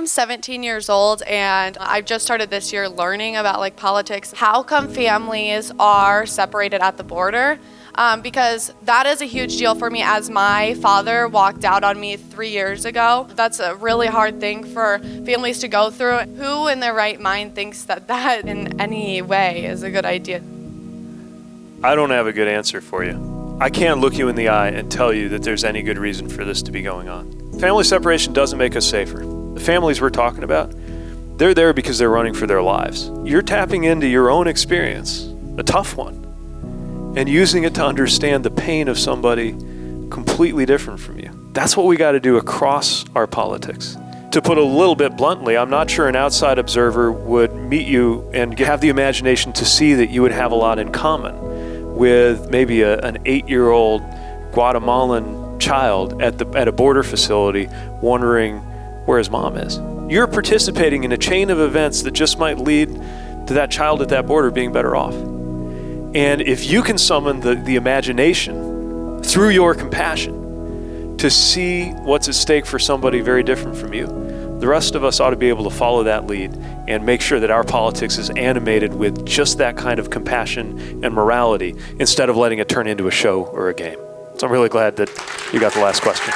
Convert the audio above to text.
I'm 17 years old, and I've just started this year learning about like politics. How come families are separated at the border? Because that is a huge deal for me, as my father walked out on me 3 years ago. That's a really hard thing for families to go through. Who in their right mind thinks that that in any way is a good idea? I don't have a good answer for you. I can't look you in the eye and tell you that there's any good reason for this to be going on. Family separation doesn't make us safer. The families we're talking about, they're there because they're running for their lives. You're tapping into your own experience, a tough one, and using it to understand the pain of somebody completely different from you. That's what we got to do across our politics. To put a little bit bluntly, I'm not sure an outside observer would meet you and have the imagination to see that you would have a lot in common with maybe an 8-year-old Guatemalan child at a border facility wondering where his mom is. You're participating in a chain of events that just might lead to that child at that border being better off. And if you can summon the imagination through your compassion to see what's at stake for somebody very different from you, the rest of us ought to be able to follow that lead and make sure that our politics is animated with just that kind of compassion and morality instead of letting it turn into a show or a game. So I'm really glad that you got the last question.